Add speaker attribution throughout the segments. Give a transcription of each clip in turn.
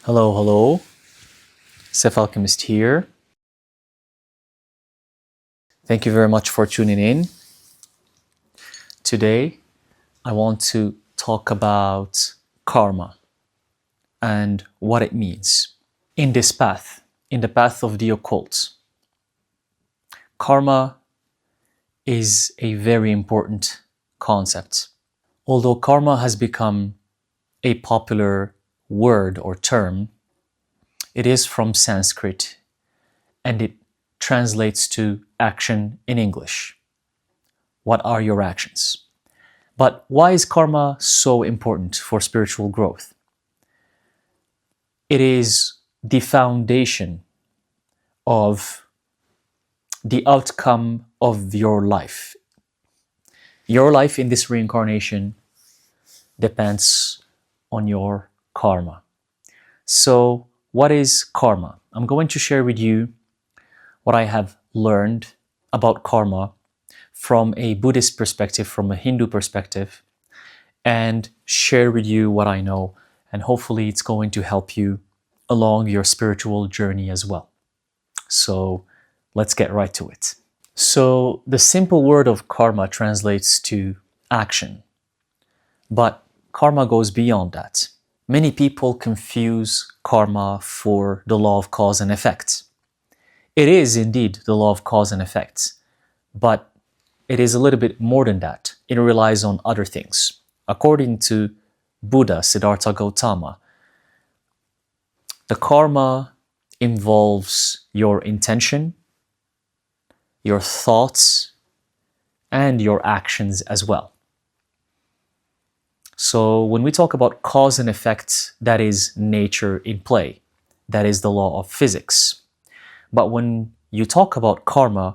Speaker 1: Hello, hello. Alchemist here. Thank you very much for tuning in. Today, I want to talk about karma and what it means. In this path, in the path of the occult, karma is a very important concept. Although karma has become a popular word or term, it is from Sanskrit and it translates to action in English. What are your actions? But why is karma so important for spiritual growth? It is the foundation of the outcome of your life. Your life in this reincarnation depends on your karma. So, what is karma? I'm going to share with you what I have learned about karma from a Buddhist perspective, from a Hindu perspective, and share with you what I know, and hopefully it's going to help you along your spiritual journey as well. So let's get right to it. So the simple word of karma translates to action, but karma goes beyond that. Many people confuse karma for the law of cause and effect. It is indeed the law of cause and effect, but it is a little bit more than that. It relies on other things. According to Buddha Siddhartha Gautama, the karma involves your intention, your thoughts, and your actions as well. So when we talk about cause and effect, that is nature in play. That is the law of physics. But when you talk about karma,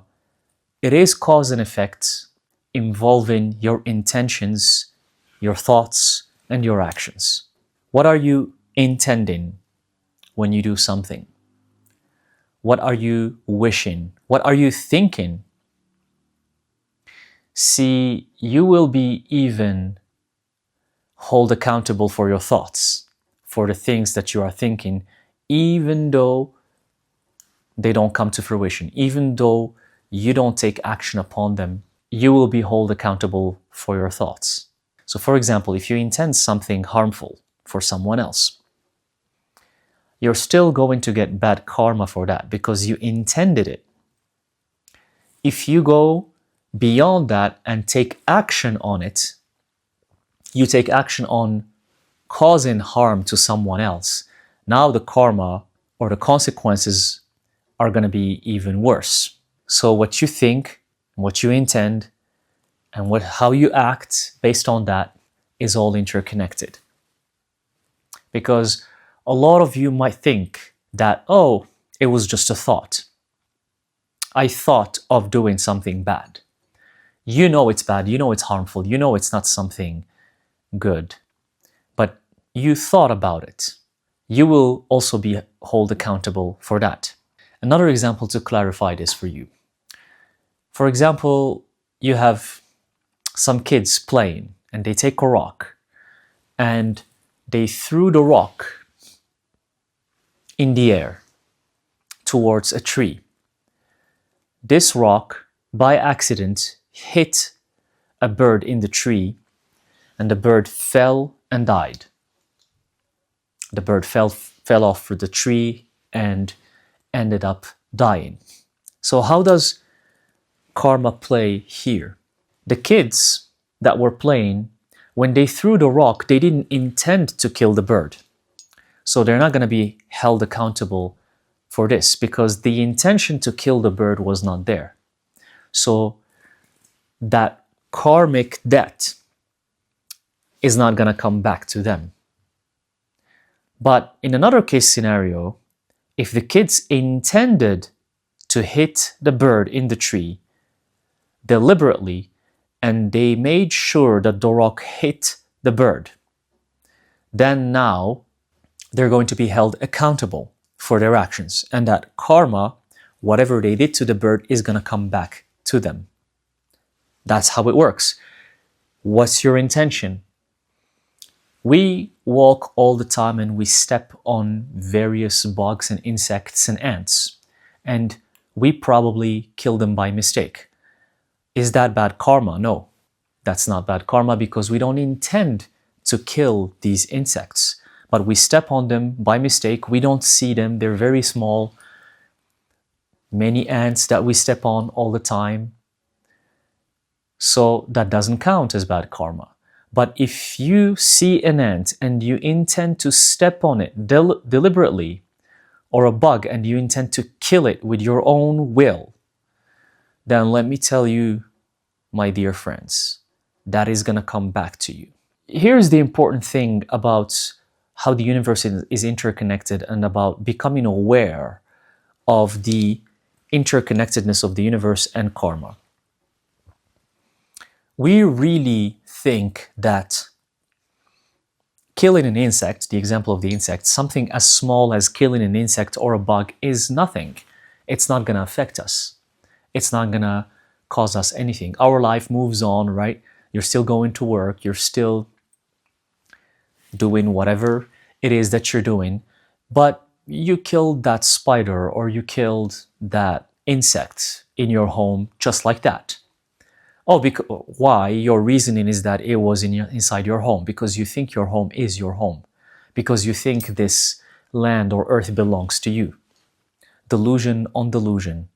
Speaker 1: it is cause and effect involving your intentions, your thoughts, and your actions. What are you intending when you do something? What are you wishing? What are you thinking? See, you will be even held accountable for your thoughts, for the things that you are thinking, even though they don't come to fruition, even though you don't take action upon them, you will be held accountable for your thoughts. So for example, if you intend something harmful for someone else, you're still going to get bad karma for that because you intended it. If you go beyond that and take action on it, you take action on causing harm to someone else, now the karma or the consequences are going to be even worse. So what you think, what you intend, and how you act based on that is all interconnected. Because a lot of you might think that, oh, it was just a thought. I thought of doing something bad. You know it's bad, you know it's harmful, you know it's not something good, but you thought about it. You will also be held accountable for that. Another example to clarify this for you. For example, you have some kids playing and they take a rock and they threw the rock in the air towards a tree. This rock, by accident, hit a bird in the tree and the bird fell and died. The bird fell off the tree and ended up dying. So how does karma play here? The kids that were playing, when they threw the rock, they didn't intend to kill the bird. So they're not going to be held accountable for this because the intention to kill the bird was not there. So that karmic debt is not going to come back to them. But in another case scenario, if the kids intended to hit the bird in the tree deliberately and they made sure that the rock hit the bird, then now they're going to be held accountable for their actions, and that karma, whatever they did to the bird, is going to come back to them. That's how it works. What's your intention? We walk all the time and we step on various bugs and insects and ants, and we probably kill them by mistake. Is that bad karma? No, that's not bad karma, because we don't intend to kill these insects, but we step on them by mistake. We don't see them, they're very small. Many ants that we step on all the time. So that doesn't count as bad karma. But if you see an ant and you intend to step on it deliberately, or a bug, and you intend to kill it with your own will, then let me tell you, my dear friends, that is going to come back to you. Here's the important thing about how the universe is interconnected, and about becoming aware of the interconnectedness of the universe and karma. We really think that killing an insect, the example of the insect, something as small as killing an insect or a bug is nothing. It's not going to affect us. It's not going to cause us anything. Our life moves on, right? You're still going to work. You're still doing whatever it is that you're doing. But you killed that spider, or you killed that insect in your home just like that. Oh, why? Your reasoning is that it was inside your home, because you think your home is your home, because you think this land or earth belongs to you. Delusion on delusion,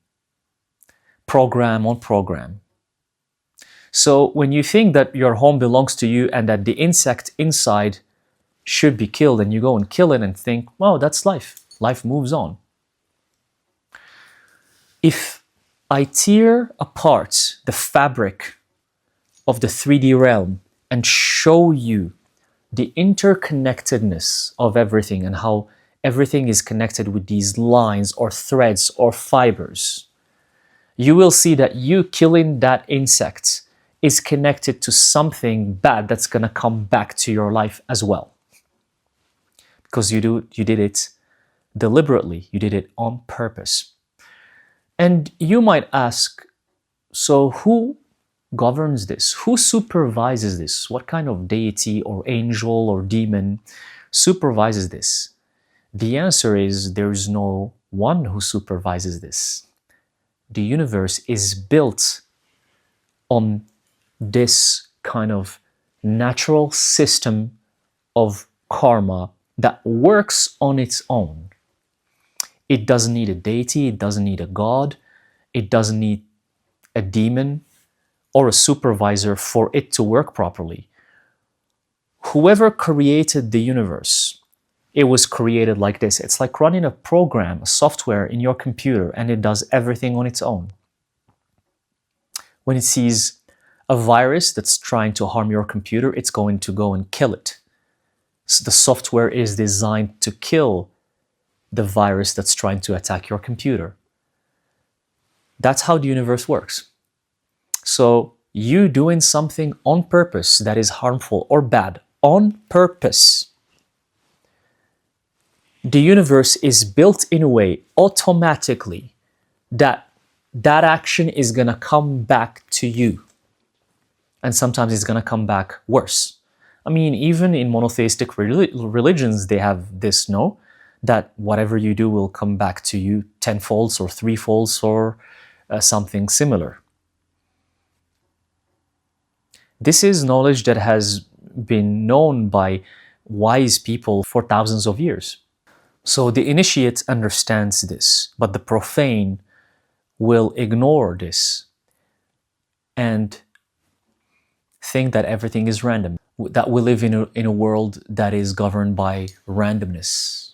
Speaker 1: program on program. So when you think that your home belongs to you and that the insect inside should be killed, and you go and kill it and think, well, that's life. Life moves on. If I tear apart the fabric of the 3D realm and show you the interconnectedness of everything, and how everything is connected with these lines or threads or fibers, you will see that you killing that insect is connected to something bad that's going to come back to your life as well. Because you did it deliberately, you did it on purpose. And you might ask, so who governs this? Who supervises this? What kind of deity or angel or demon supervises this? The answer is, there is no one who supervises this. The universe is built on this kind of natural system of karma that works on its own. It doesn't need a deity, it doesn't need a god, it doesn't need a demon or a supervisor for it to work properly. Whoever created the universe, it was created like this. It's like running a program, a software in your computer, and it does everything on its own. When it sees a virus that's trying to harm your computer, it's going to go and kill it. So the software is designed to kill the virus that's trying to attack your computer. That's how the universe works. So you doing something on purpose that is harmful or bad, on purpose, the universe is built in a way automatically that that action is going to come back to you. And sometimes it's going to come back worse. I mean, even in monotheistic religions, they have this, no? That whatever you do will come back to you tenfolds or threefolds or something similar. This is knowledge that has been known by wise people for thousands of years. So the initiate understands this, but the profane will ignore this and think that everything is random, that we live in a world that is governed by randomness.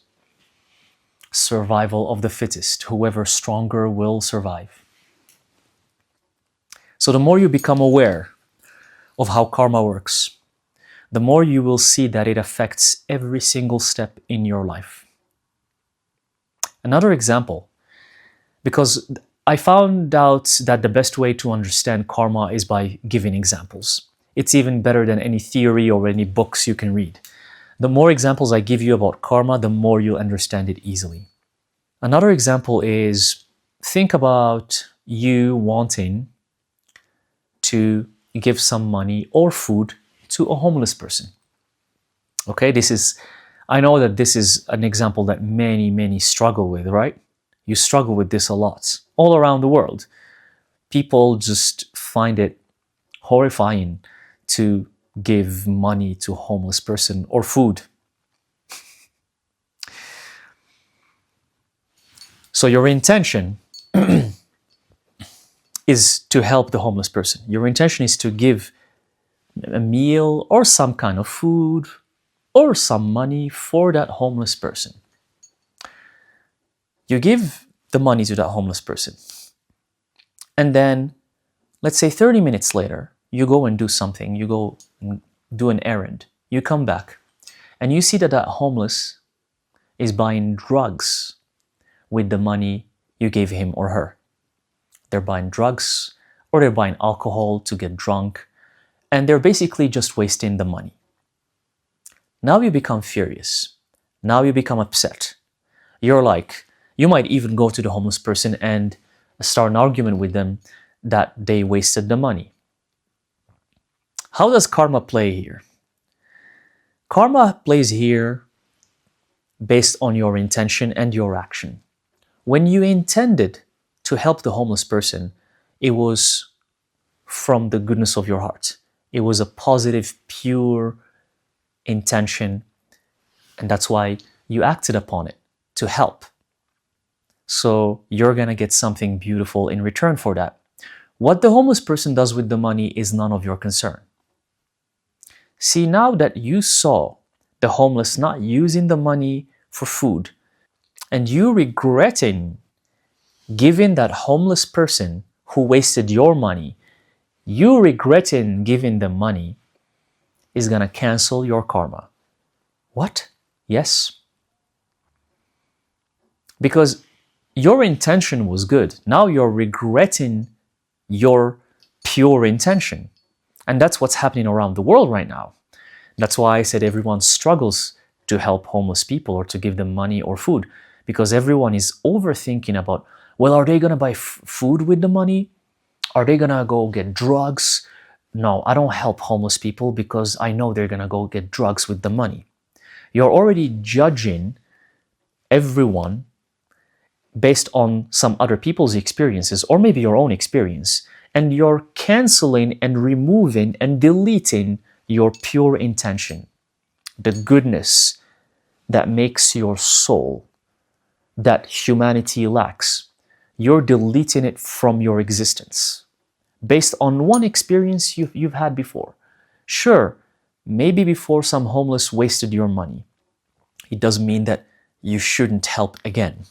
Speaker 1: Survival of the fittest. Whoever stronger will survive. So the more you become aware of how karma works, the more you will see that it affects every single step in your life. Another example, because I found out that the best way to understand karma is by giving examples. It's even better than any theory or any books you can read. The more examples I give you about karma, the more you'll understand it easily. Another example is, think about you wanting to give some money or food to a homeless person. Okay, I know that this is an example that many struggle with, right? You struggle with this a lot. All around the world, people just find it horrifying to give money to a homeless person or food. So your intention is to help the homeless person. Your intention is to give a meal or some kind of food or some money for that homeless person. You give the money to that homeless person. And then, let's say 30 minutes later, you go and do something. You go and do an errand. You come back and you see that that homeless is buying drugs with the money you gave him or her. They're buying drugs or they're buying alcohol to get drunk, and they're basically just wasting the money. Now you become furious. Now you become upset. You might even go to the homeless person and start an argument with them that they wasted the money. How does karma play here? Karma plays here based on your intention and your action. When you intended to help the homeless person, it was from the goodness of your heart. It was a positive, pure intention, and that's why you acted upon it to help. So you're gonna get something beautiful in return for that. What the homeless person does with the money is none of your concern. See, now that you saw the homeless not using the money for food, and you regretting giving that homeless person who wasted your money, you regretting giving them money is gonna cancel your karma. What? Yes. Because your intention was good. Now you're regretting your pure intention. And that's what's happening around the world right now. That's why I said everyone struggles to help homeless people or to give them money or food, because everyone is overthinking about, well, are they going to buy food with the money? Are they going to go get drugs? No, I don't help homeless people because I know they're going to go get drugs with the money. You're already judging everyone based on some other people's experiences or maybe your own experience, and you're canceling and removing and deleting your pure intention, the goodness that makes your soul, that humanity lacks. You're deleting it from your existence based on one experience you've had before. Sure, maybe before some homeless wasted your money. It doesn't mean that you shouldn't help again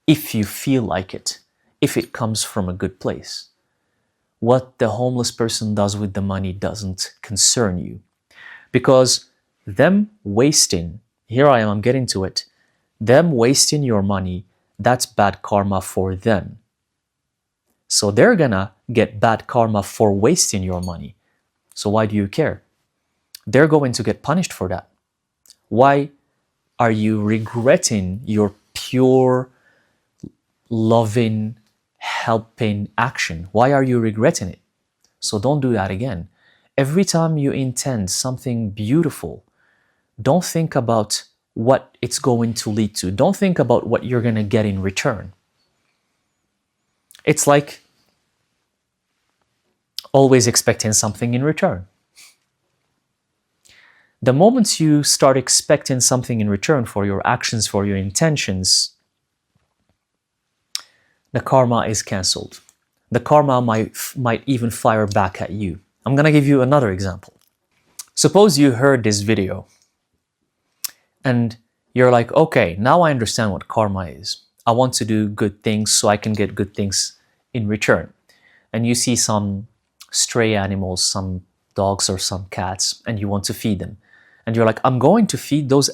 Speaker 1: if you feel like it, if it comes from a good place. What the homeless person does with the money doesn't concern you, because them wasting, here I am, I'm getting to it, them wasting your money, that's bad karma for them. So they're gonna get bad karma for wasting your money. So why do you care? They're going to get punished for that. Why are you regretting your pure, loving, helping action? Why are you regretting it? So don't do that again. Every time you intend something beautiful, don't think about what it's going to lead to. Don't think about what you're going to get in return. It's like always expecting something in return. The moment you start expecting something in return for your actions, for your intentions, the karma is cancelled. The karma might even fire back at you. I'm going to give you another example. Suppose you heard this video and you're like, okay, now I understand what karma is. I want to do good things so I can get good things in return. And you see some stray animals, some dogs or some cats, and you want to feed them. And you're like, I'm going to feed those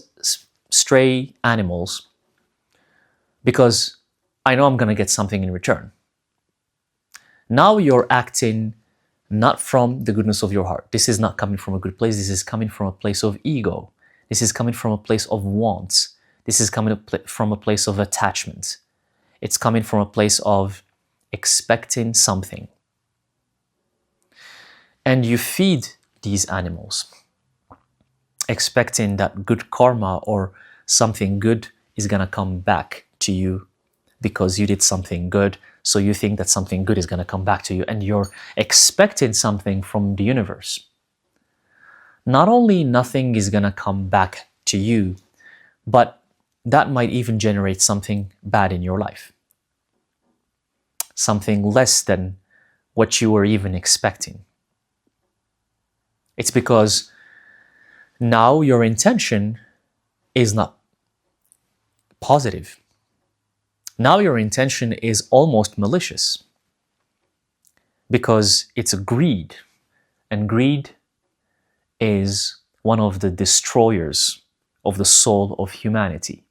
Speaker 1: stray animals because I know I'm going to get something in return. Now you're acting not from the goodness of your heart. This is not coming from a good place. This is coming from a place of ego. This is coming from a place of wants. This is coming from a place of attachment. It's coming from a place of expecting something. And you feed these animals. expecting that good karma or something good is going to come back to you because you did something good. So you think that something good is going to come back to you, and you're expecting something from the universe. Not only nothing is going to come back to you, but that might even generate something bad in your life. Something less than what you were even expecting. It's because now your intention is not positive. Now your intention is almost malicious because it's a greed, and greed is one of the destroyers of the soul of humanity.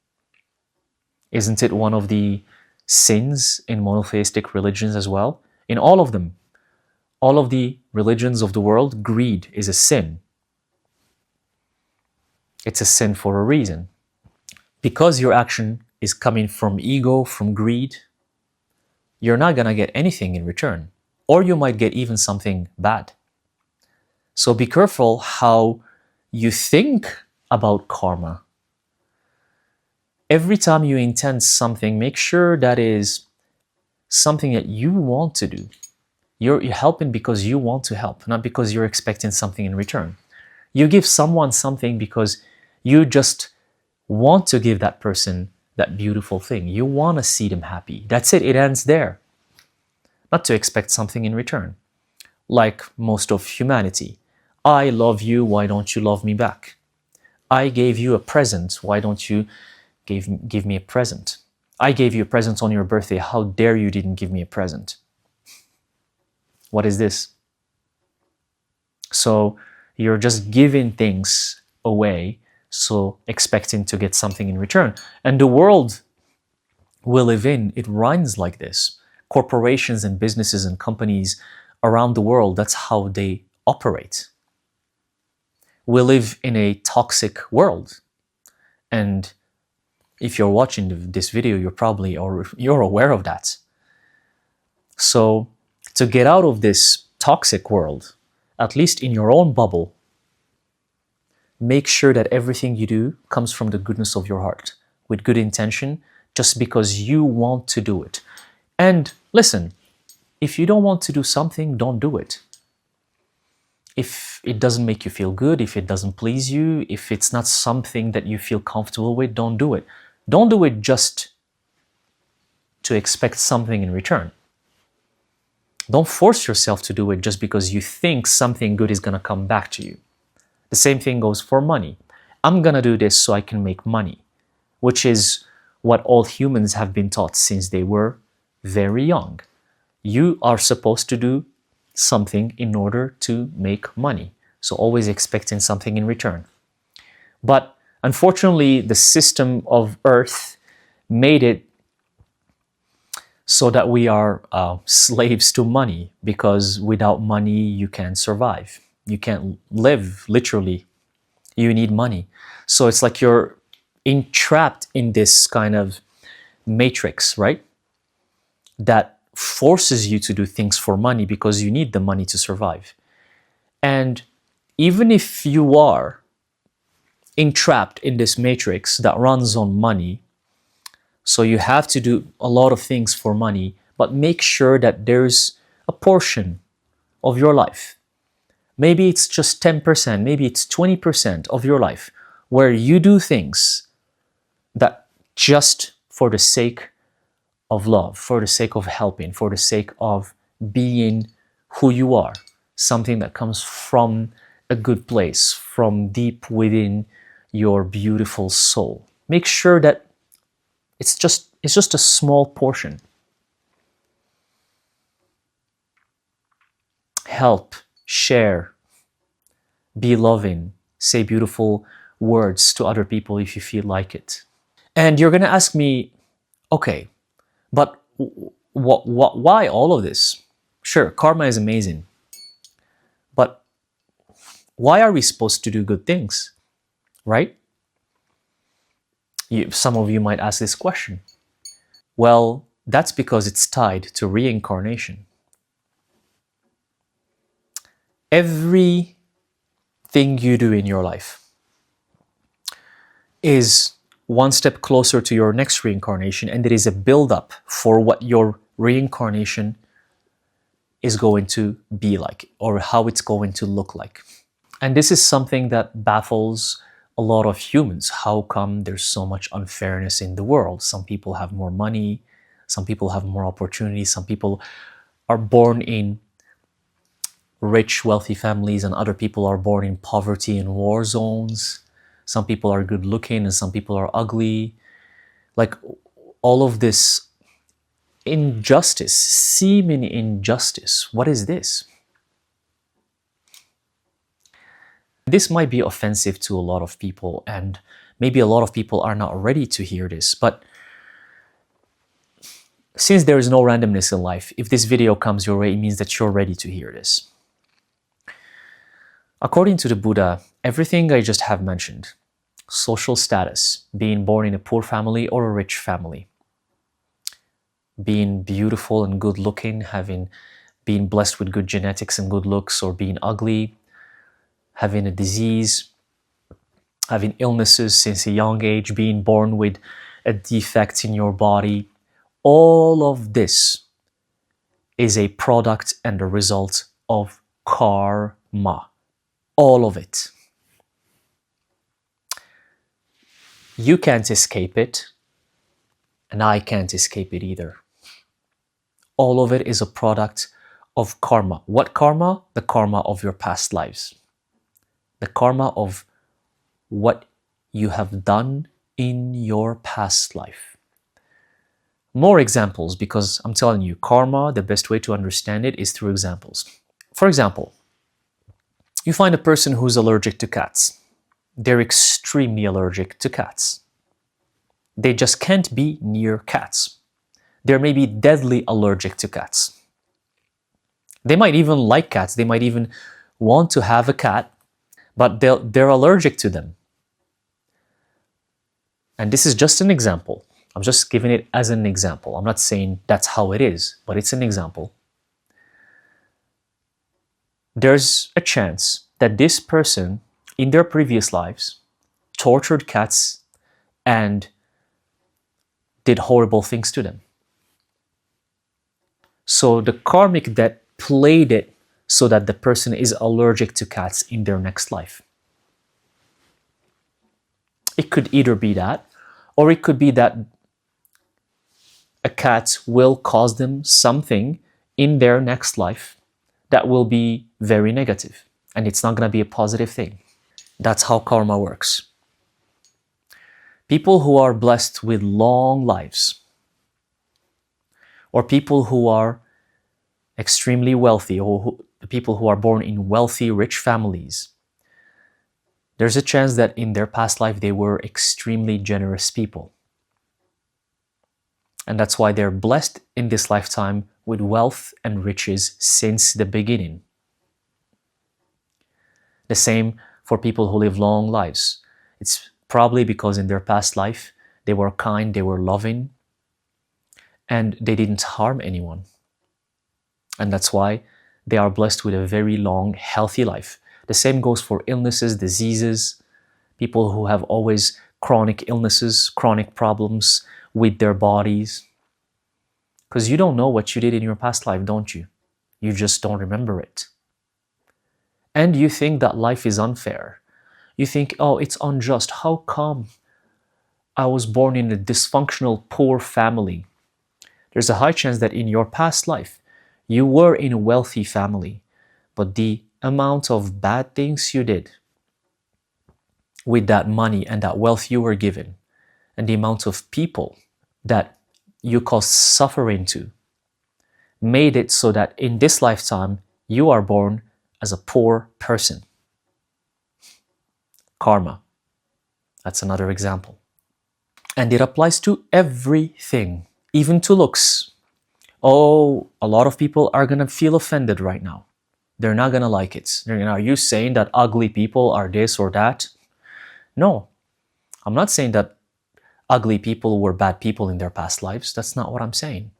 Speaker 1: Isn't it one of the sins in monotheistic religions as well? In all of them, all of the religions of the world, greed is a sin. It's a sin for a reason. Because your action is coming from ego, from greed, you're not going to get anything in return. Or you might get even something bad. So be careful how you think about karma. Every time you intend something, make sure that is something that you want to do. You're helping because you want to help, not because you're expecting something in return. You give someone something because you just want to give that person that beautiful thing. You want to see them happy. That's it. It ends there. Not to expect something in return. Like most of humanity. I love you. Why don't you love me back? I gave you a present. Why don't you give me a present? I gave you a present on your birthday. How dare you didn't give me a present? What is this? So you're just giving things away, so expecting to get something in return. And the world we live in, it runs like this. Corporations and businesses and companies around the world, that's how they operate. We live in a toxic world. And if you're watching this video, you're aware of that. So to get out of this toxic world, at least in your own bubble, make sure that everything you do comes from the goodness of your heart, with good intention, just because you want to do it. And listen, if you don't want to do something, don't do it. If it doesn't make you feel good, if it doesn't please you, if it's not something that you feel comfortable with, don't do it. Don't do it just to expect something in return. Don't force yourself to do it just because you think something good is going to come back to you. The same thing goes for money. I'm going to do this so I can make money, which is what all humans have been taught since they were very young. You are supposed to do something in order to make money. So always expecting something in return. But unfortunately, the system of Earth made it so that we are slaves to money, because without money, you can't survive. You can't live, literally. You need money. So it's like you're entrapped in this kind of matrix, right? That forces you to do things for money because you need the money to survive. And even if you are entrapped in this matrix that runs on money, so you have to do a lot of things for money, but make sure that there's a portion of your life. Maybe it's just 10%, maybe it's 20% of your life where you do things that just for the sake of love, for the sake of helping, for the sake of being who you are. Something that comes from a good place, from deep within your beautiful soul. Make sure that it's just a small portion. Help, share, be loving, say beautiful words to other people if you feel like it. And you're going to ask me, okay, but why all of this? Sure, karma is amazing. But why are we supposed to do good things? Right? Some of you might ask this question. Well, that's because it's tied to reincarnation. Everything you do in your life, is one step closer to your next reincarnation, and it is a build-up for what your reincarnation is going to be like, or how it's going to look like. And this is something that baffles a lot of humans. How come there's so much unfairness in the world? Some people have more money, some people have more opportunities, some people are born in rich, wealthy families, and other people are born in poverty and war zones. Some people are good looking and some people are ugly. Like, all of this injustice, seeming injustice, what is this? This might be offensive to a lot of people, and maybe a lot of people are not ready to hear this, but since there is no randomness in life, if this video comes your way, it means that you're ready to hear this. According to the Buddha, everything I just have mentioned, social status, being born in a poor family or a rich family, being beautiful and good looking, being blessed with good genetics and good looks, or being ugly, having a disease, having illnesses since a young age, being born with a defect in your body, all of this is a product and a result of karma. All of it. You can't escape it, and I can't escape it either. All of it is a product of karma. What karma? The karma of your past lives. The karma of what you have done in your past life. More examples, because I'm telling you, karma, the best way to understand it is through examples. For example, you find a person who's allergic to cats. They're extremely allergic to cats. They just can't be near cats. They're maybe deadly allergic to cats. They might even like cats. They might even want to have a cat, but they're allergic to them. And this is just an example. I'm just giving it as an example. I'm not saying that's how it is, but it's an example. There's a chance that this person, in their previous lives, tortured cats and did horrible things to them. So the karmic debt played it so that the person is allergic to cats in their next life. It could either be that, or it could be that a cat will cause them something in their next life that will be very negative, and it's not going to be a positive thing. That's how karma works. People who are blessed with long lives, or people who are extremely wealthy, or people who are born in wealthy, rich families, there's a chance that in their past life they were extremely generous people. And that's why they're blessed in this lifetime with wealth and riches since the beginning. The same for people who live long lives. It's probably because in their past life they were kind, they were loving, and they didn't harm anyone. And that's why they are blessed with a very long, healthy life. The same goes for illnesses, diseases, people who have always chronic illnesses, chronic problems with their bodies. Because you don't know what you did in your past life, don't you? You just don't remember it. And you think that life is unfair. You think, oh, it's unjust. How come I was born in a dysfunctional, poor family? There's a high chance that in your past life, you were in a wealthy family, but the amount of bad things you did with that money and that wealth you were given, and the amount of people that you caused suffering to, made it so that in this lifetime, you are born as a poor person. Karma. That's another example. And it applies to everything, even to looks. Oh, a lot of people are going to feel offended right now. They're not going to like it. Are you saying that ugly people are this or that? No, I'm not saying that ugly people were bad people in their past lives. That's not what I'm saying.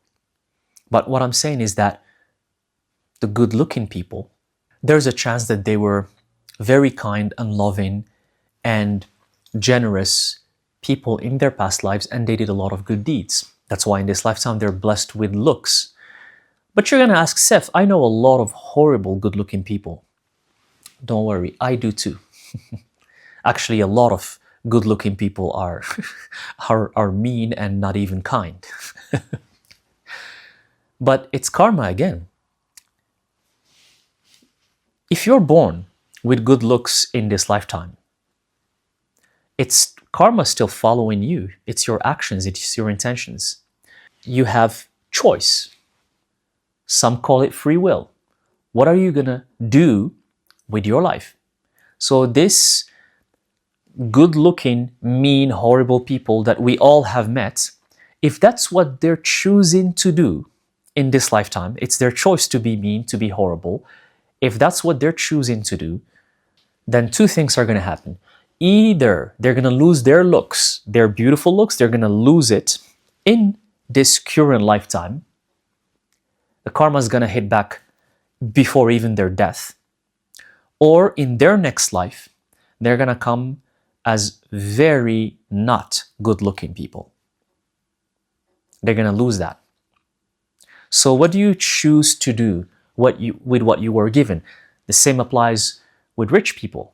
Speaker 1: But what I'm saying is that the good-looking people, there's a chance that they were very kind and loving and generous people in their past lives and they did a lot of good deeds. That's why in this lifetime they're blessed with looks. But you're gonna ask, Seth, I know a lot of horrible good-looking people. Don't worry, I do too. Actually, a lot of good-looking people are, are mean and not even kind. But it's karma again. If you're born with good looks in this lifetime, it's karma still following you. It's your actions, it's your intentions. You have choice. Some call it free will. What are you gonna do with your life? So this good-looking, mean, horrible people that we all have met, if that's what they're choosing to do in this lifetime, it's their choice to be mean, to be horrible. If that's what they're choosing to do, then two things are going to happen. Either they're going to lose their looks, their beautiful looks, they're going to lose it in this current lifetime. The karma is going to hit back before even their death. Or in their next life, they're going to come as very not good-looking people. They're going to lose that. So what do you choose to do with what you were given? The same applies with rich people.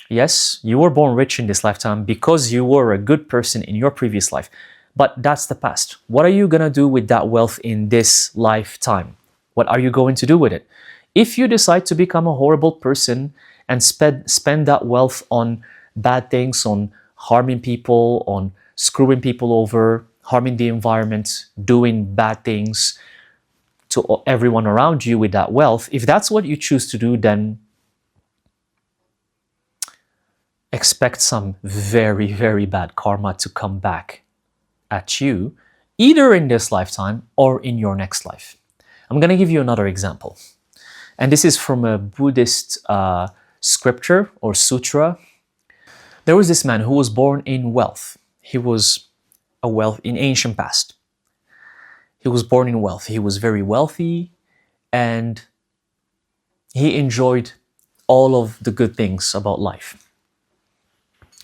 Speaker 1: Yes, you were born rich in this lifetime because you were a good person in your previous life. But that's the past. What are you going to do with that wealth in this lifetime? What are you going to do with it? If you decide to become a horrible person and spend that wealth on bad things, on harming people, on screwing people over, harming the environment, doing bad things to everyone around you with that wealth, if that's what you choose to do, then expect some very, very bad karma to come back at you, either in this lifetime or in your next life. I'm going to give you another example. And this is from a Buddhist scripture or sutra. There was this man who was born in wealth. He was a wealth in ancient past. He was born in wealth. He was very wealthy and he enjoyed all of the good things about life.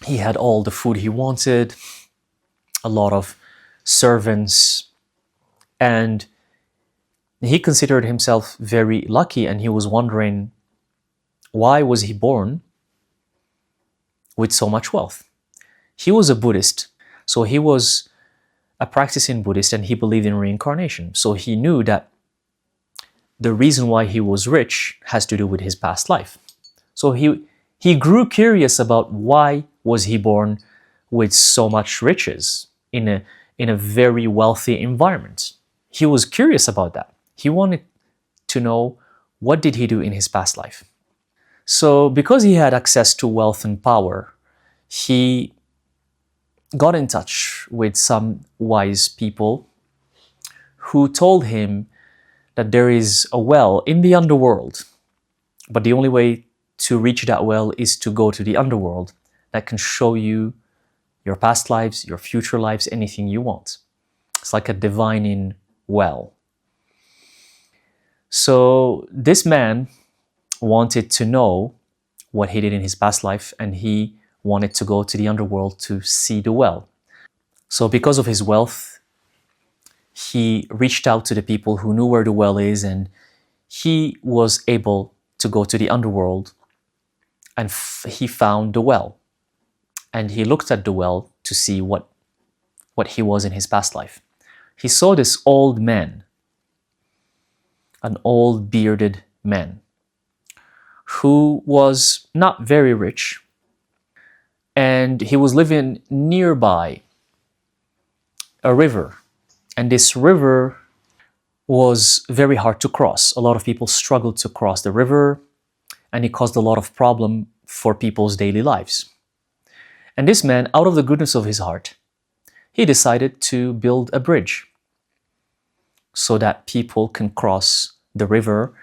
Speaker 1: He had all the food he wanted, a lot of servants, and he considered himself very lucky, and he was wondering, why was he born with so much wealth? He was a Buddhist, so he was a practicing Buddhist and he believed in reincarnation. So he knew that the reason why he was rich has to do with his past life. So he grew curious about why was he born with so much riches in a very wealthy environment. He was curious about that. He wanted to know, what did he do in his past life? So because he had access to wealth and power, he got in touch with some wise people who told him that there is a well in the underworld, but the only way to reach that well is to go to the underworld that can show you your past lives, your future lives, anything you want. It's like a divining well. So this man wanted to know what he did in his past life, and he wanted to go to the underworld to see the well. So because of his wealth, he reached out to the people who knew where the well is, and he was able to go to the underworld, and he found the well. And he looked at the well to see what he was in his past life. He saw this old man, an old bearded man, who was not very rich, and he was living nearby a river. And this river was very hard to cross. A lot of people struggled to cross the river, and it caused a lot of problem for people's daily lives. And this man, out of the goodness of his heart, he decided to build a bridge so that people can cross the river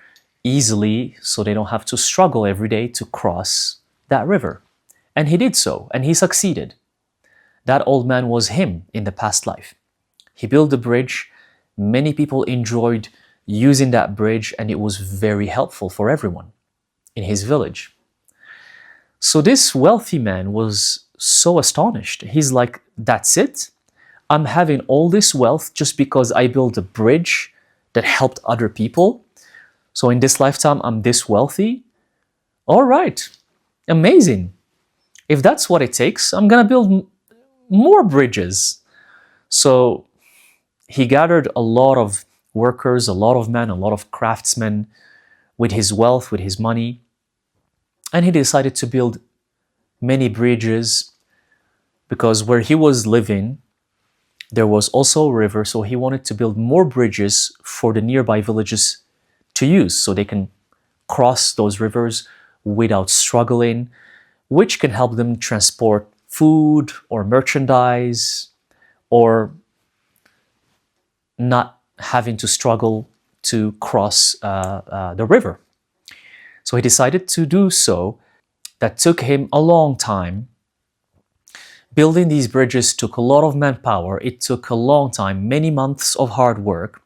Speaker 1: easily, so they don't have to struggle every day to cross that river. And he did so, and he succeeded. That old man was him in the past life. He built the bridge. Many people enjoyed using that bridge, and it was very helpful for everyone in his village. So this wealthy man was so astonished. He's like, that's it? I'm having all this wealth just because I built a bridge that helped other people? So in this lifetime, I'm this wealthy? All right, amazing. If that's what it takes, I'm gonna build more bridges. So he gathered a lot of workers, a lot of men, a lot of craftsmen with his wealth, with his money, and he decided to build many bridges because where he was living, there was also a river, so he wanted to build more bridges for the nearby villages to use so they can cross those rivers without struggling, which can help them transport food or merchandise or not having to struggle to cross the river. So he decided to do so. That took him a long time. Building these bridges took a lot of manpower. It took a long time, many months of hard work.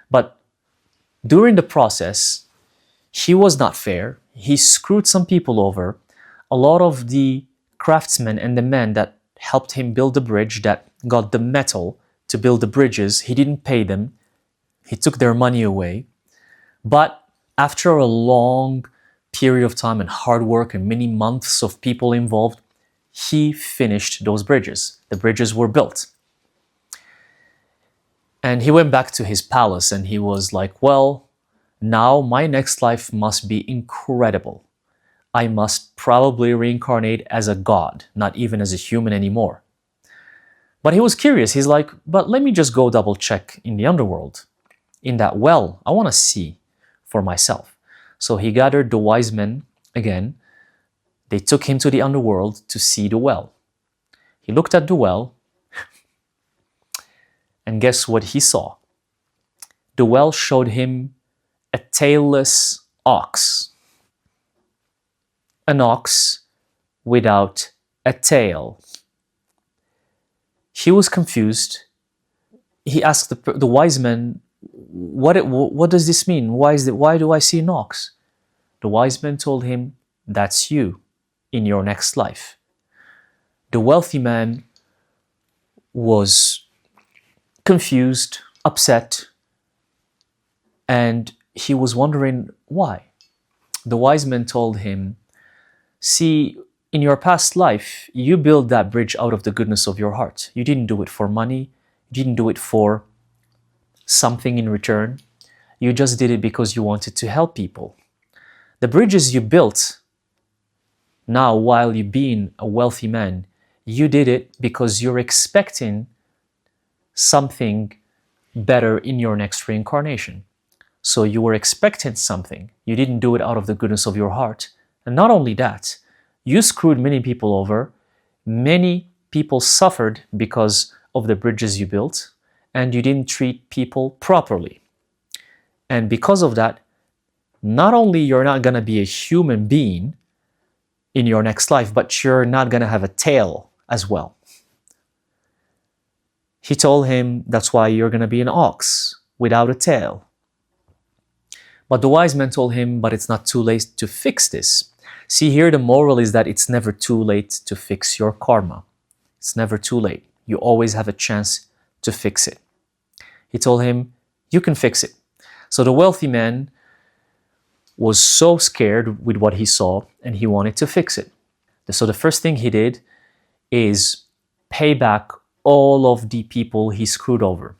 Speaker 1: But during the process, he was not fair. He screwed some people over. A lot of the craftsmen and the men that helped him build the bridge, that got the metal to build the bridges, he didn't pay them. He took their money away. But after a long period of time and hard work and many months of people involved, he finished those bridges. The bridges were built. And he went back to his palace and he was like, well, now my next life must be incredible. I must probably reincarnate as a god, not even as a human anymore. But he was curious. He's like, but let me just go double check in the underworld. In that well, I want to see for myself. So he gathered the wise men again. They took him to the underworld to see the well. He looked at the well, and guess what he saw? The well showed him a tailless ox. An ox without a tail. He was confused. He asked the wise men, what does this mean? Why do I see an ox? The wise men told him, that's you in your next life. The wealthy man was confused, upset, and he was wondering why. The wise men told him, see, in your past life, you built that bridge out of the goodness of your heart. You didn't do it for money. You didn't do it for something in return. You just did it because you wanted to help people. The bridges you built now, while you being a wealthy man, you did it because you're expecting something better in your next reincarnation. So you were expecting something. You didn't do it out of the goodness of your heart. And not only that, you screwed many people over. Many people suffered because of the bridges you built, and you didn't treat people properly. And because of that, not only you're not going to be a human being in your next life, but you're not going to have a tail as well. He told him, that's why you're going to be an ox without a tail. But the wise men told him, but it's not too late to fix this. See, here the moral is that it's never too late to fix your karma. It's never too late. You always have a chance to fix it. He told him, you can fix it. So the wealthy man was so scared with what he saw and he wanted to fix it. So the first thing he did is pay back all of the people he screwed over.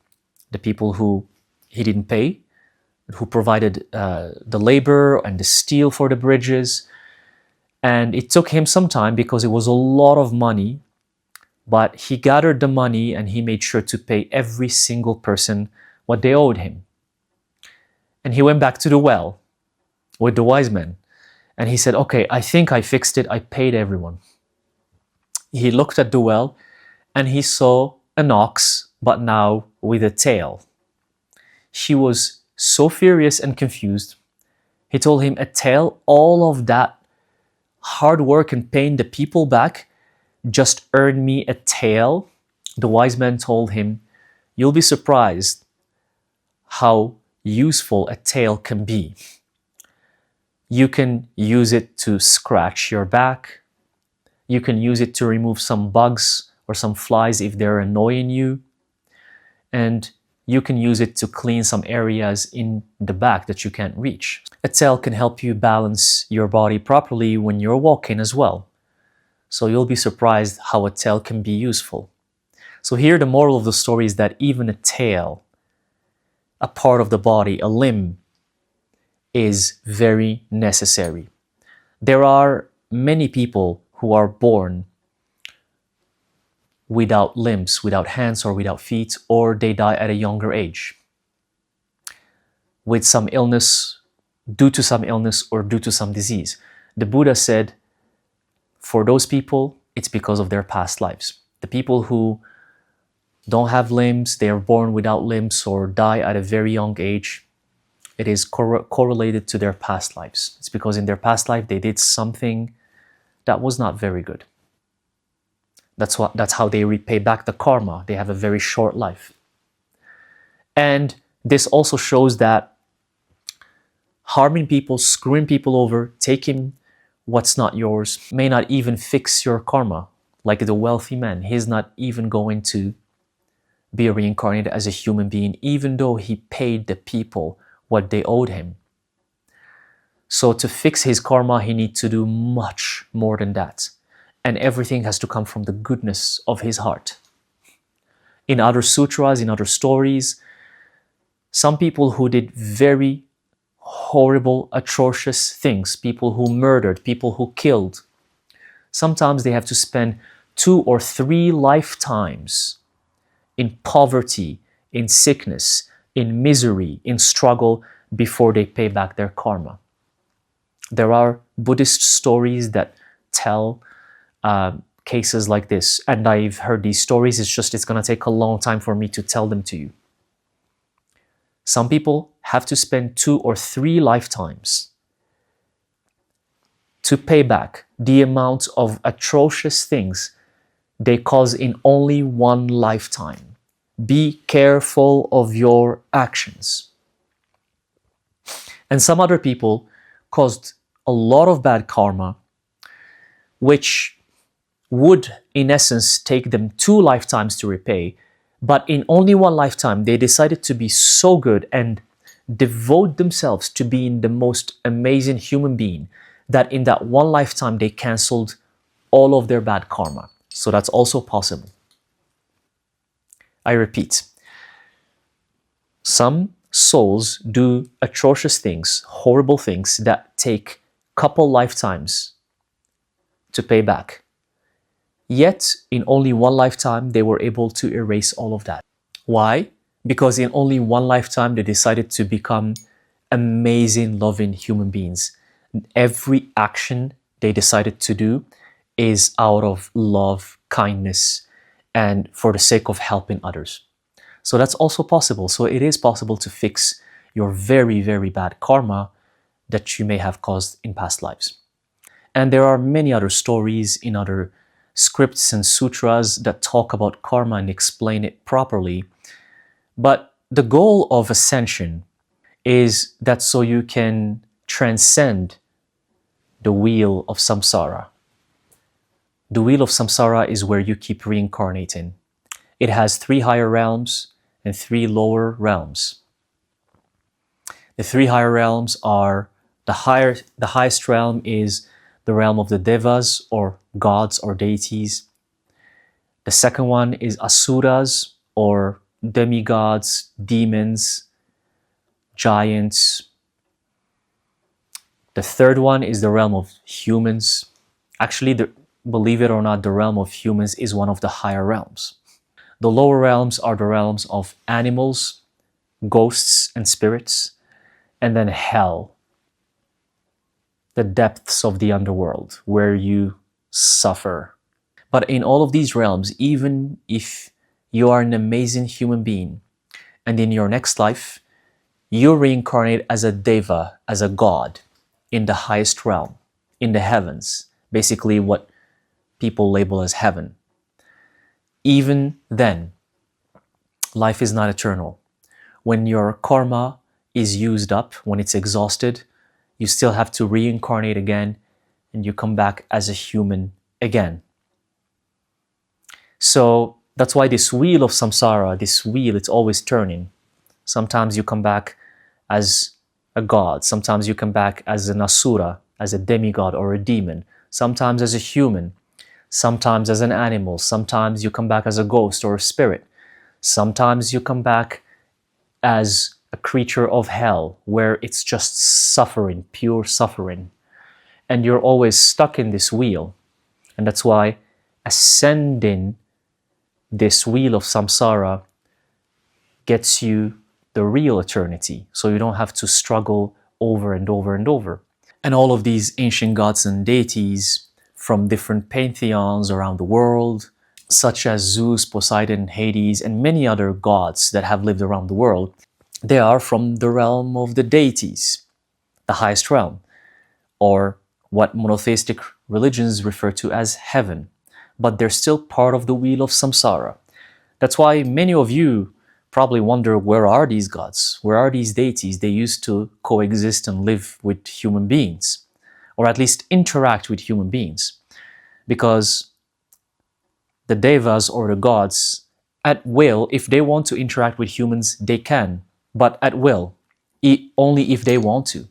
Speaker 1: The people who he didn't pay, who provided the labor and the steel for the bridges. And it took him some time because it was a lot of money, but he gathered the money and he made sure to pay every single person what they owed him. And he went back to the well with the wise men and he said, okay, I think I fixed it. I paid everyone. He looked at the well and he saw an ox, but now with a tail. He was so furious and confused. He told him, a tail, all of that hard work and paying the people back just earned me a tail. The wise man told him, you'll be surprised how useful a tail can be. You can use it to scratch your back. You can use it to remove some bugs or some flies if they're annoying you. And you can use it to clean some areas in the back that you can't reach. A tail can help you balance your body properly when you're walking as well. So you'll be surprised how a tail can be useful. So here the moral of the story is that even a tail, a part of the body, a limb, is very necessary. There are many people who are born without limbs, without hands or without feet, or they die at a younger age with some illness, due to some illness or due to some disease. The Buddha said, for those people, it's because of their past lives. The people who don't have limbs, they are born without limbs or die at a very young age, it is correlated to their past lives. It's because in their past life they did something that was not very good. That's how they repay back the karma. They have a very short life. And this also shows that harming people, screwing people over, taking what's not yours, may not even fix your karma. Like the wealthy man, he's not even going to be reincarnated as a human being, even though he paid the people what they owed him. So to fix his karma, he needs to do much more than that. And everything has to come from the goodness of his heart. In other sutras, in other stories, some people who did very horrible, atrocious things, people who murdered, people who killed, sometimes they have to spend 2 or 3 lifetimes in poverty, in sickness, in misery, in struggle before they pay back their karma. There are Buddhist stories that tell cases like this, and I've heard these stories. It's going to take a long time for me to tell them to you. Some people have to spend 2 or 3 lifetimes to pay back the amount of atrocious things they cause in only one lifetime. Be careful of your actions. And some other people caused a lot of bad karma, which would, in essence, take them 2 lifetimes to repay. But in only one lifetime, they decided to be so good and devote themselves to being the most amazing human being that in that one lifetime, they canceled all of their bad karma. So that's also possible. I repeat, some souls do atrocious things, horrible things that take couple lifetimes to pay back. Yet, in only one lifetime, they were able to erase all of that. Why? Because in only one lifetime, they decided to become amazing, loving human beings. Every action they decided to do is out of love, kindness, and for the sake of helping others. So that's also possible. So it is possible to fix your very, very bad karma that you may have caused in past lives. And there are many other stories in other scripts and sutras that talk about karma and explain it properly. But the goal of ascension is that so you can transcend the wheel of samsara. The wheel of samsara is where you keep reincarnating. It has 3 higher realms and 3 lower realms. The 3 higher realms are the highest realm is the realm of the devas or gods or deities. The second one is asuras or demigods, demons, giants. The third one is the realm of humans. Actually, believe it or not, the realm of humans is one of the higher realms. The lower realms are the realms of animals, ghosts and spirits, and then hell, the depths of the underworld where you suffer. But in all of these realms, even if you are an amazing human being and in your next life, you reincarnate as a deva, as a god in the highest realm, in the heavens, basically what people label as heaven. Even then, life is not eternal. When your karma is used up, when it's exhausted, you still have to reincarnate again and you come back as a human again. So that's why this wheel of samsara, this wheel, it's always turning. Sometimes you come back as a god. Sometimes you come back as an asura, as a demigod or a demon. Sometimes as a human. Sometimes as an animal. Sometimes you come back as a ghost or a spirit. Sometimes you come back as a creature of hell, where it's just suffering, pure suffering. And you're always stuck in this wheel. And that's why ascending this wheel of samsara gets you the real eternity. So you don't have to struggle over and over and over. And all of these ancient gods and deities from different pantheons around the world, such as Zeus, Poseidon, Hades, and many other gods that have lived around the world, they are from the realm of the deities, the highest realm, or what monotheistic religions refer to as heaven. But they're still part of the wheel of samsara. That's why many of you probably wonder, where are these gods? Where are these deities? They used to coexist and live with human beings, or at least interact with human beings. Because the devas or the gods, at will, if they want to interact with humans, they can, but at will, only if they want to.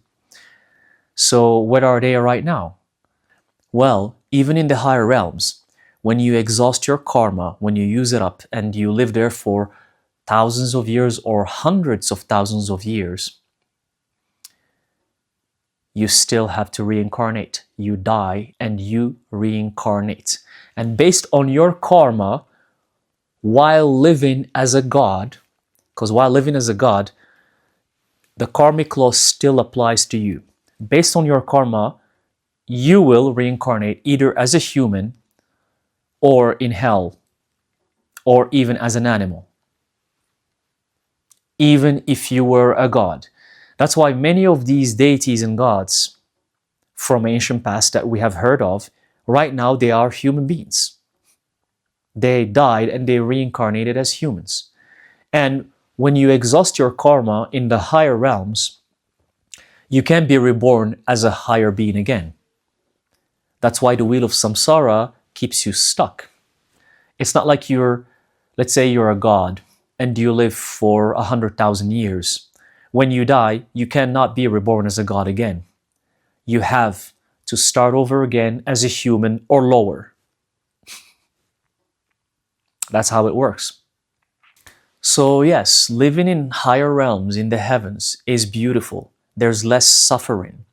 Speaker 1: So where are they right now? Well, even in the higher realms, when you exhaust your karma, when you use it up and you live there for thousands of years or hundreds of thousands of years, you still have to reincarnate. You die and you reincarnate. And based on your karma, while living as a god, because while living as a god, the karmic law still applies to you. Based on your karma, you will reincarnate either as a human or in hell, or even as an animal, even if you were a god. That's why many of these deities and gods from ancient past that we have heard of, right now they are human beings. They died and they reincarnated as humans. And when you exhaust your karma in the higher realms, you can be reborn as a higher being again. That's why the wheel of samsara keeps you stuck. It's not like let's say you're a god and you live for 100,000 years. When you die, you cannot be reborn as a god again. You have to start over again as a human or lower. That's how it works. So yes, living in higher realms, in the heavens, is beautiful. There's less suffering.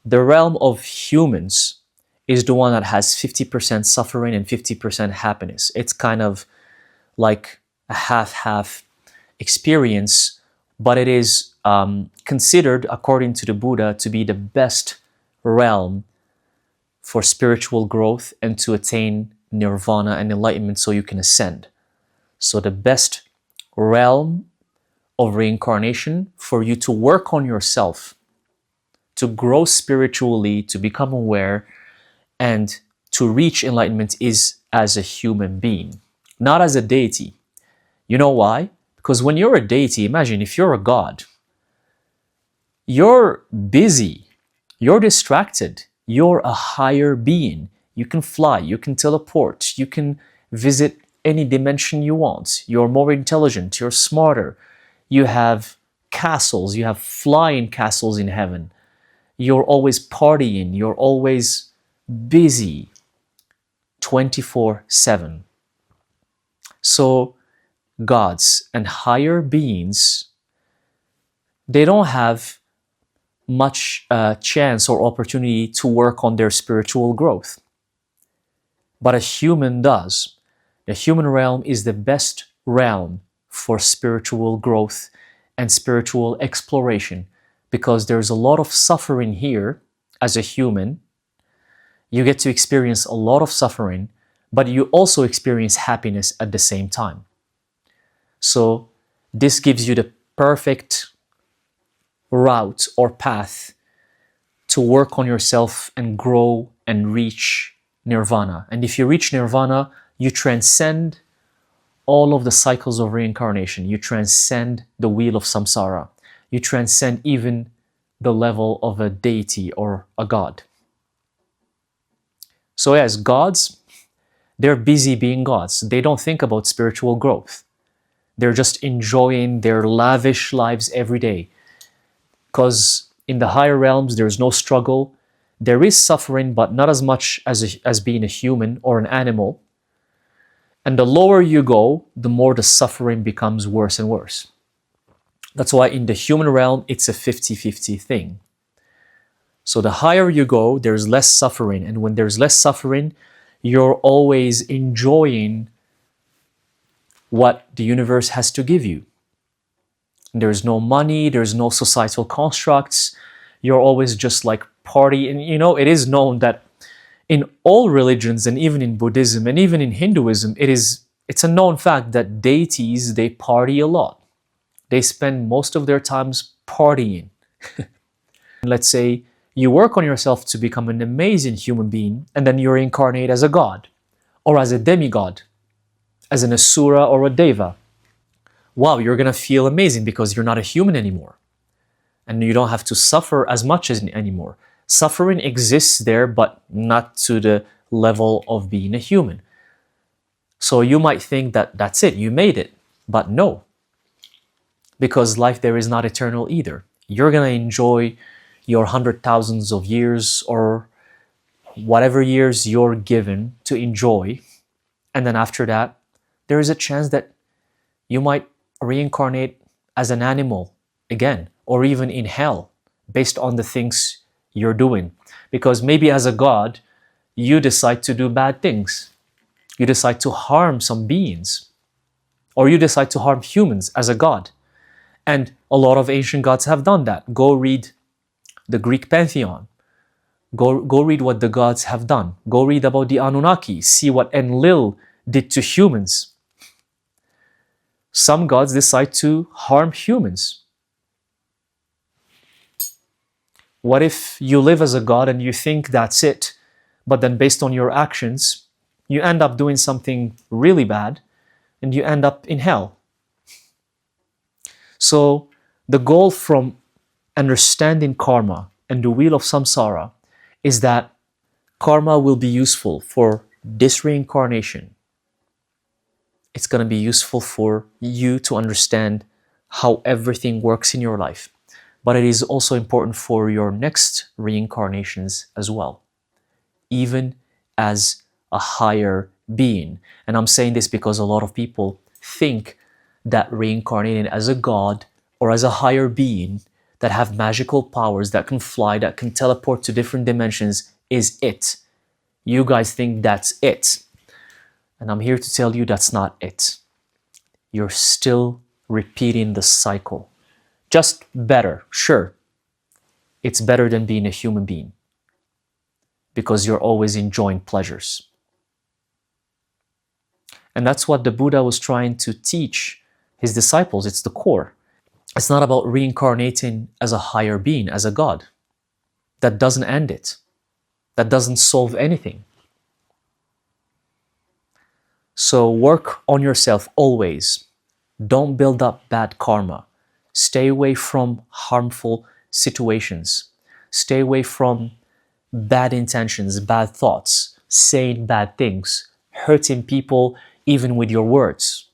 Speaker 1: The realm of humans is the one that has 50% suffering and 50% happiness. It's kind of like a half-half experience, but it is considered, according to the Buddha, to be the best realm for spiritual growth and to attain nirvana and enlightenment so you can ascend. So the best realm of reincarnation for you to work on yourself, to grow spiritually, to become aware, and to reach enlightenment is as a human being, not as a deity. You know why? Because when you're a deity, imagine if you're a god, you're busy, you're distracted, you're a higher being. You can fly, you can teleport, you can visit any dimension you want. You're more intelligent, you're smarter. You have castles, you have flying castles in heaven. You're always partying, you're always busy 24/7. So gods and higher beings, they don't have much chance or opportunity to work on their spiritual growth. But a human does. The human realm is the best realm for spiritual growth and spiritual exploration, because there's a lot of suffering here as a human. You get to experience a lot of suffering, but you also experience happiness at the same time. So this gives you the perfect route or path to work on yourself and grow and reach nirvana. And if you reach nirvana, you transcend all of the cycles of reincarnation. You transcend the wheel of samsara. You transcend even the level of a deity or a god. So yes, gods, they're busy being gods. They don't think about spiritual growth. They're just enjoying their lavish lives every day. Because in the higher realms, there's no struggle. There is suffering, but not as much as being a human or an animal. And the lower you go, the more the suffering becomes worse and worse. That's why in the human realm, it's a 50-50 thing. So the higher you go, there's less suffering. And when there's less suffering, you're always enjoying what the universe has to give you. There's no money, there's no societal constructs. You're always just like party. And you know, it is known that in all religions, and even in Buddhism and even in Hinduism, it's a known fact that deities, they party a lot. They spend most of their times partying. Let's say you work on yourself to become an amazing human being, and then you reincarnate as a god, or as a demigod, as an asura or a deva. Wow, you're gonna feel amazing because you're not a human anymore. And you don't have to suffer as much anymore. Suffering exists there, but not to the level of being a human. So you might think that that's it, you made it. But no. Because life there is not eternal either. You're gonna enjoy your 100,000s of years or whatever years you're given to enjoy. And then after that, there is a chance that you might reincarnate as an animal again, or even in hell, based on the things you're doing. Because maybe as a god, you decide to do bad things. You decide to harm some beings, or you decide to harm humans as a god. And a lot of ancient gods have done that. Go read the Greek pantheon. Go read what the gods have done. Go read about the Anunnaki. See what Enlil did to humans. Some gods decide to harm humans. What if you live as a god and you think that's it, but then based on your actions, you end up doing something really bad and you end up in hell? So the goal from understanding karma and the wheel of samsara is that karma will be useful for this reincarnation. It's going to be useful for you to understand how everything works in your life. But it is also important for your next reincarnations as well, even as a higher being. And I'm saying this because a lot of people think that reincarnating as a god or as a higher being that have magical powers, that can fly, that can teleport to different dimensions is it. You guys think that's it. And I'm here to tell you that's not it. You're still repeating the cycle. Just better, sure. It's better than being a human being because you're always enjoying pleasures. And that's what the Buddha was trying to teach his disciples. It's the core. It's not about reincarnating as a higher being, as a god. That doesn't end it. That doesn't solve anything. So work on yourself always. Don't build up bad karma. Stay away from harmful situations. Stay away from bad intentions, bad thoughts, saying bad things, hurting people even with your words.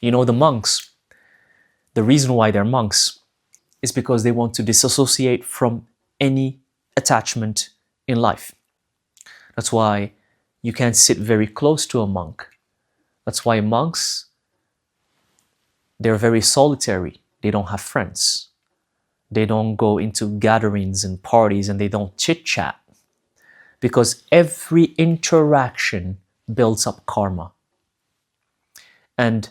Speaker 1: You know, the monks, the reason why they're monks is because they want to disassociate from any attachment in life. That's why you can't sit very close to a monk. That's why monks, they're very solitary. They don't have friends. They don't go into gatherings and parties and they don't chit-chat. Because every interaction builds up karma. And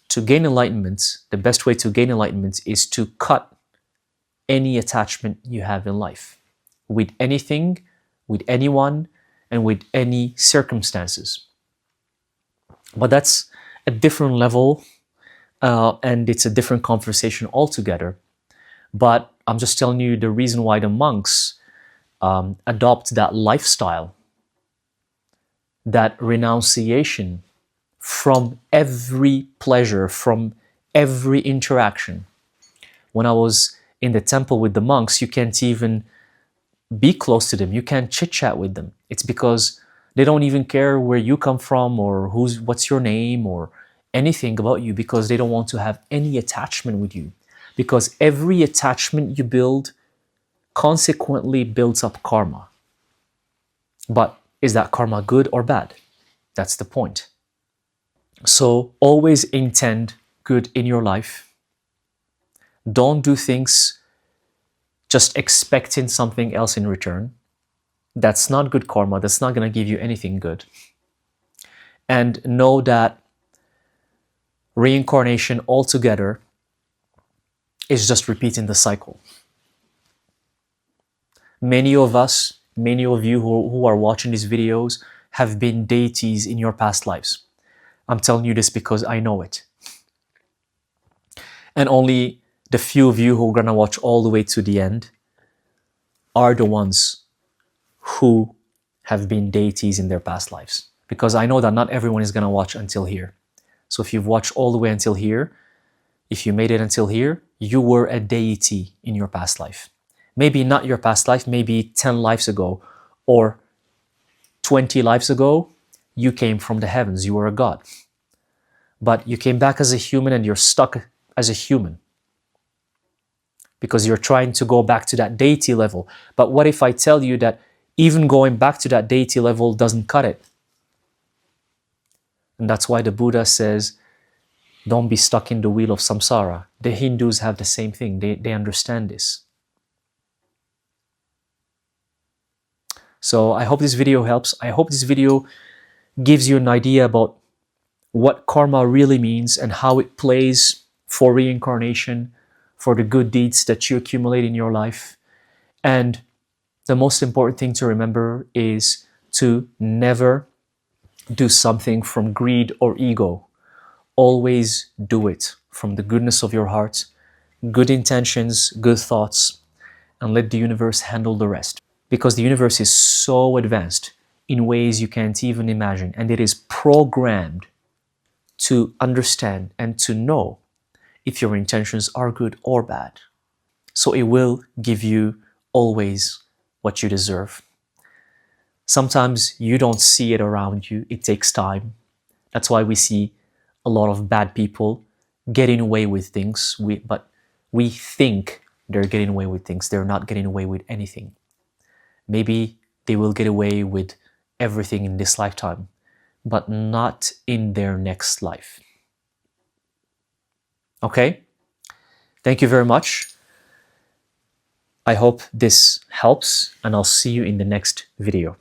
Speaker 1: to gain enlightenment, the best way to gain enlightenment is to cut any attachment you have in life. With anything, with anyone, and with any circumstances. But that's a different level and it's a different conversation altogether. But I'm just telling you the reason why the monks adopt that lifestyle, that renunciation from every pleasure, from every interaction. When I was in the temple with the monks, you can't even be close to them. You can't chit chat with them. It's because they don't even care where you come from or what's your name or anything about you, because they don't want to have any attachment with you. Because every attachment you build consequently builds up karma. But is that karma good or bad? That's the point. So always intend good in your life. Don't do things just expecting something else in return. That's not good karma. That's not going to give you anything good. And know that reincarnation altogether is just repeating the cycle. Many of us, many of you who are watching these videos have been deities in your past lives. I'm telling you this because I know it. And only the few of you who are going to watch all the way to the end are the ones who have been deities in their past lives. Because I know that not everyone is going to watch until here. So if you've watched all the way until here, if you made it until here, you were a deity in your past life. Maybe not your past life, maybe 10 lives ago or 20 lives ago, you came from the heavens, you were a god. But you came back as a human and you're stuck as a human because you're trying to go back to that deity level. But what if I tell you that even going back to that deity level doesn't cut it? And that's why the Buddha says, don't be stuck in the wheel of samsara. The Hindus have the same thing. They understand this. So I hope this video helps. I hope this video gives you an idea about what karma really means and how it plays for reincarnation, for the good deeds that you accumulate in your life. And the most important thing to remember is to never do something from greed or ego. Always do it from the goodness of your heart, good intentions, good thoughts, and let the universe handle the rest. Because the universe is so advanced in ways you can't even imagine, and it is programmed to understand and to know if your intentions are good or bad. So it will give you always what you deserve. Sometimes you don't see it around you. It takes time. That's why we see a lot of bad people getting away with things. But we think they're getting away with things. They're not getting away with anything. Maybe they will get away with everything in this lifetime, but not in their next life. Okay? Thank you very much. I hope this helps, and I'll see you in the next video.